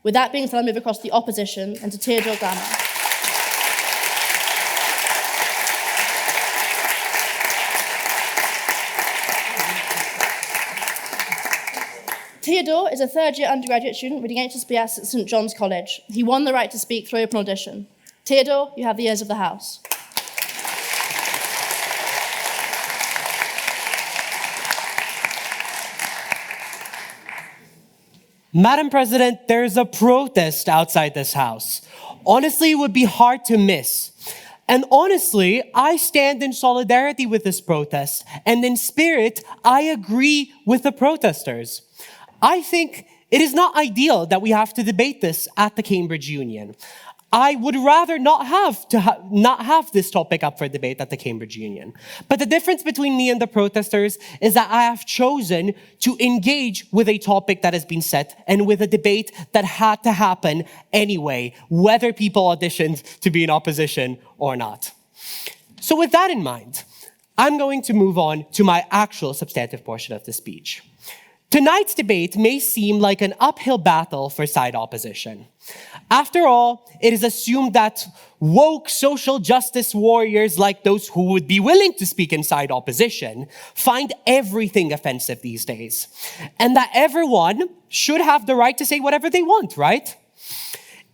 With that being said, I'll move across to the opposition and to Thedor Grama. Teodor is a third-year undergraduate student reading HSPS at St. John's College. He won the right to speak through open audition. Teodor, you have the ears of the House. Madam President, there's a protest outside this House. Honestly, it would be hard to miss. And honestly, I stand in solidarity with this protest, and in spirit, I agree with the protesters. I think it is not ideal that we have to debate this at the Cambridge Union. I would rather not have this topic up for debate at the Cambridge Union. But the difference between me and the protesters is that I have chosen to engage with a topic that has been set and with a debate that had to happen anyway, whether people auditioned to be in opposition or not. So with that in mind, I'm going to move on to my actual substantive portion of the speech. Tonight's debate may seem like an uphill battle for side opposition. After all, it is assumed that woke social justice warriors like those who would be willing to speak in side opposition find everything offensive these days, and that everyone should have the right to say whatever they want, right?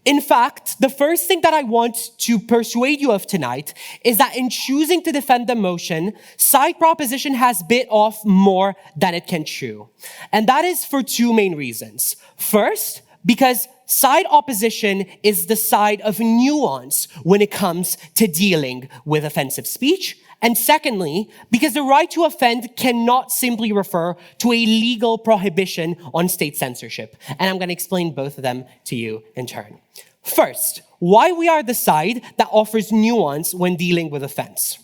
In fact, the first thing that I want to persuade you of tonight is that in choosing to defend the motion, side proposition has bit off more than it can chew. And that is for two main reasons. First, because side opposition is the side of nuance when it comes to dealing with offensive speech. And secondly, because the right to offend cannot simply refer to a legal prohibition on state censorship. And I'm going to explain both of them to you in turn. First, why we are the side that offers nuance when dealing with offense.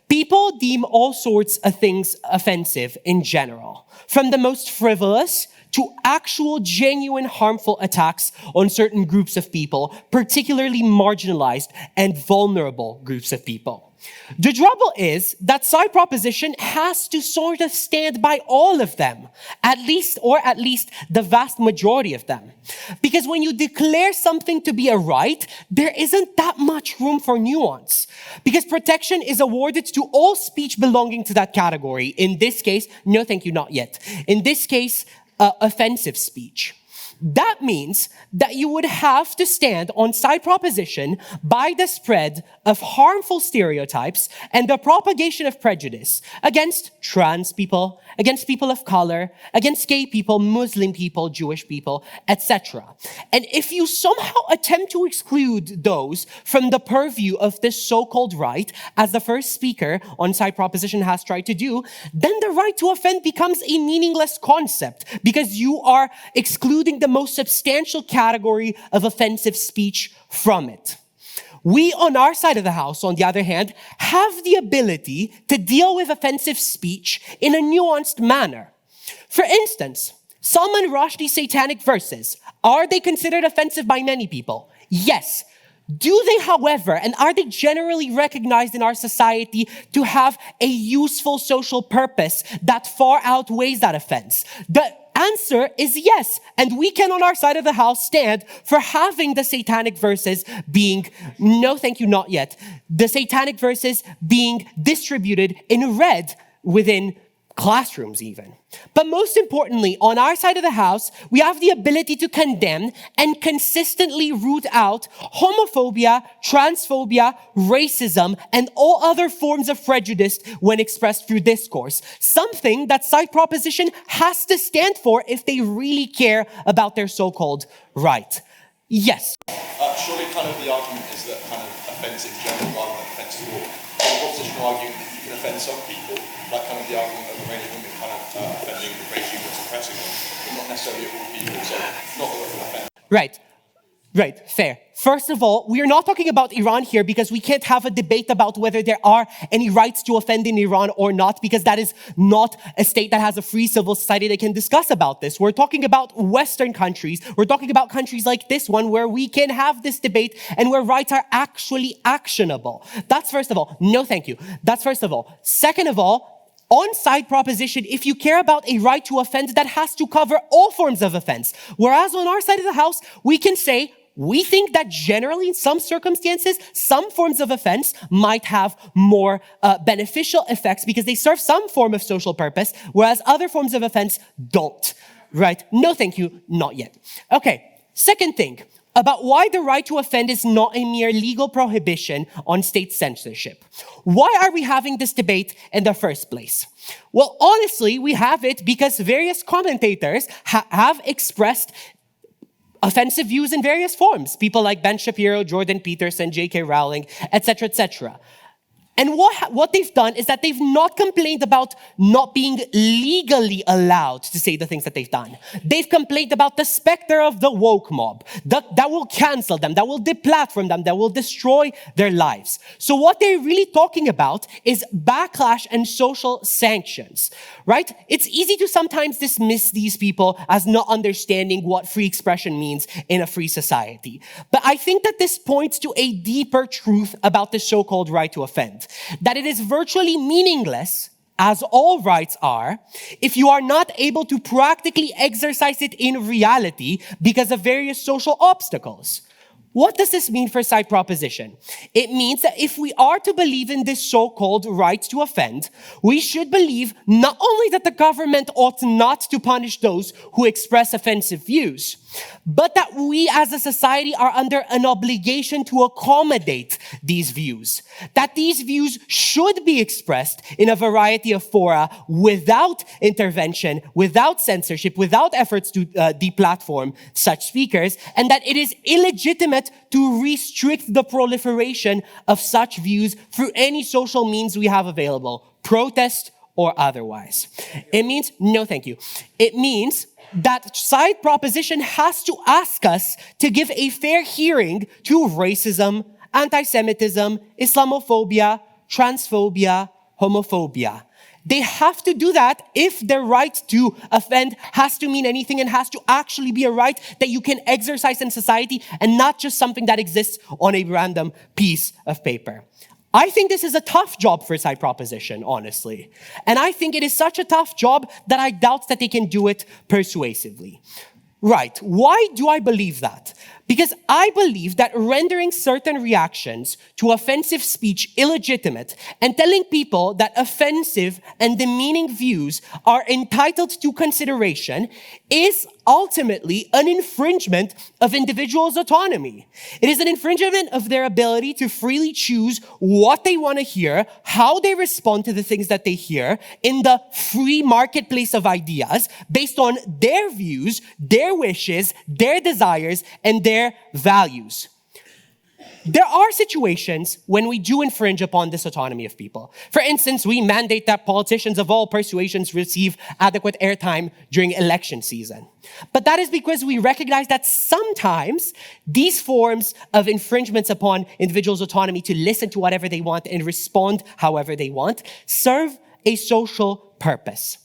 People deem all sorts of things offensive in general, from the most frivolous to actual genuine harmful attacks on certain groups of people, particularly marginalized and vulnerable groups of people. The trouble is that side proposition has to sort of stand by all of them, at least the vast majority of them. Because when you declare something to be a right, there isn't that much room for nuance. Because protection is awarded to all speech belonging to that category. In this case, no thank you, not yet. In this case, offensive speech. That means that you would have to stand on side proposition by the spread of harmful stereotypes and the propagation of prejudice against trans people, against people of color, against gay people, Muslim people, Jewish people, etc. And if you somehow attempt to exclude those from the purview of this so-called right, as the first speaker on side proposition has tried to do, then the right to offend becomes a meaningless concept because you are excluding the most substantial category of offensive speech from it. We on our side of the House, on the other hand, have the ability to deal with offensive speech in a nuanced manner. For instance, Salman Rushdie's satanic verses, are they considered offensive by many people? Yes. Do they, however, and are they generally recognized in our society to have a useful social purpose that far outweighs that offense? The answer is yes. And we can, on our side of the House, stand for having the satanic verses being, no thank you, not yet, the satanic verses being distributed in red within classrooms even. But most importantly, on our side of the House, we have the ability to condemn and consistently root out homophobia, transphobia, racism, and all other forms of prejudice when expressed through discourse. Something that side proposition has to stand for if they really care about their so-called right. Yes. Surely kind of the argument is that kind of offence in general rather than offence at all. The proposition argument that you can offend some people, like kind of the argument of Iranian women kind of offending the regime that's oppressing them, but not necessarily all people, so not the way offence. Right, fair. First of all, we are not talking about Iran here because we can't have a debate about whether there are any rights to offend in Iran or not, because that is not a state that has a free civil society that can discuss about this. We're talking about Western countries. We're talking about countries like this one where we can have this debate and where rights are actually actionable. That's first of all. No, thank you. That's first of all. Second of all, On side proposition, if you care about a right to offend, that has to cover all forms of offense. Whereas on our side of the house, we can say, we think that generally in some circumstances, some forms of offense might have more beneficial effects because they serve some form of social purpose, whereas other forms of offense don't, right? No, thank you, not yet. Okay, second thing about why the right to offend is not a mere legal prohibition on state censorship. Why are we having this debate in the first place? Well, honestly, we have it because various commentators have expressed offensive views in various forms. People like Ben Shapiro, Jordan Peterson, J.K. Rowling, etc., etc. And what they've done is that they've not complained about not being legally allowed to say the things that they've done. They've complained about the specter of the woke mob that will cancel them, that will deplatform them, that will destroy their lives. So what they're really talking about is backlash and social sanctions, right? It's easy to sometimes dismiss these people as not understanding what free expression means in a free society. But I think that this points to a deeper truth about the so-called right to offend. That it is virtually meaningless, as all rights are, if you are not able to practically exercise it in reality because of various social obstacles. What does this mean for side proposition? It means that if we are to believe in this so-called right to offend, we should believe not only that the government ought not to punish those who express offensive views, but that we as a society are under an obligation to accommodate these views. That these views should be expressed in a variety of fora without intervention, without censorship, without efforts to deplatform such speakers, and that it is illegitimate to restrict the proliferation of such views through any social means we have available, protest or otherwise. It means, no thank you. It means that side proposition has to ask us to give a fair hearing to racism, anti-Semitism, Islamophobia, transphobia, homophobia. They have to do that if their right to offend has to mean anything and has to actually be a right that you can exercise in society and not just something that exists on a random piece of paper. I think this is a tough job for side proposition, honestly. And I think it is such a tough job that I doubt that they can do it persuasively. Right, why do I believe that? Because I believe that rendering certain reactions to offensive speech illegitimate and telling people that offensive and demeaning views are entitled to consideration is ultimately an infringement of individuals' autonomy. It is an infringement of their ability to freely choose what they want to hear, how they respond to the things that they hear in the free marketplace of ideas based on their views, their wishes, their desires, and their values. There are situations when we do infringe upon this autonomy of people. For instance, we mandate that politicians of all persuasions receive adequate airtime during election season. But that is because we recognize that sometimes these forms of infringements upon individuals' autonomy to listen to whatever they want and respond however they want serve a social purpose.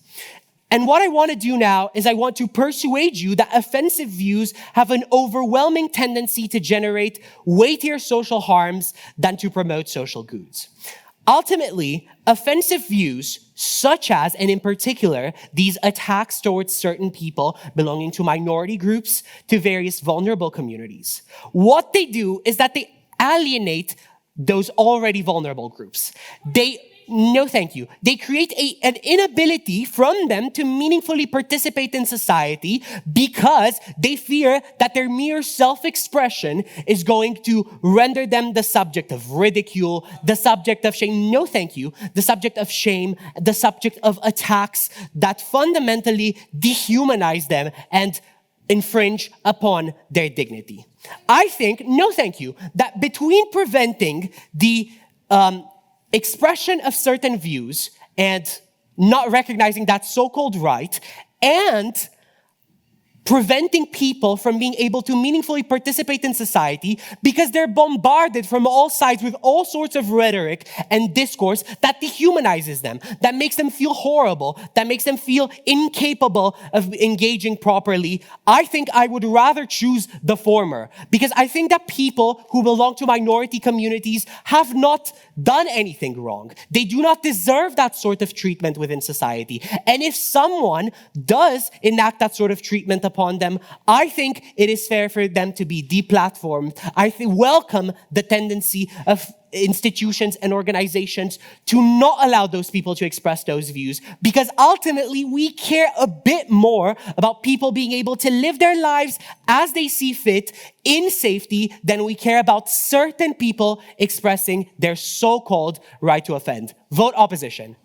And what I want to do now is I want to persuade you that offensive views have an overwhelming tendency to generate weightier social harms than to promote social goods. Ultimately, offensive views, such as, and in particular, these attacks towards certain people belonging to minority groups, to various vulnerable communities, what they do is that they alienate those already vulnerable groups. No, thank you. They create an inability from them to meaningfully participate in society because they fear that their mere self-expression is going to render them the subject of ridicule, the subject of shame. No, thank you. The subject of shame, the subject of attacks that fundamentally dehumanize them and infringe upon their dignity. I think, no, thank you, that between preventing the expression of certain views and not recognizing that so-called right and preventing people from being able to meaningfully participate in society because they're bombarded from all sides with all sorts of rhetoric and discourse that dehumanizes them, that makes them feel horrible, that makes them feel incapable of engaging properly. I think I would rather choose the former, because I think that people who belong to minority communities have not done anything wrong. They do not deserve that sort of treatment within society. And if someone does enact that sort of treatment upon them, I think it is fair for them to be deplatformed. I welcome the tendency of institutions and organizations to not allow those people to express those views, because ultimately we care a bit more about people being able to live their lives as they see fit in safety than we care about certain people expressing their so-called right to offend. Vote opposition.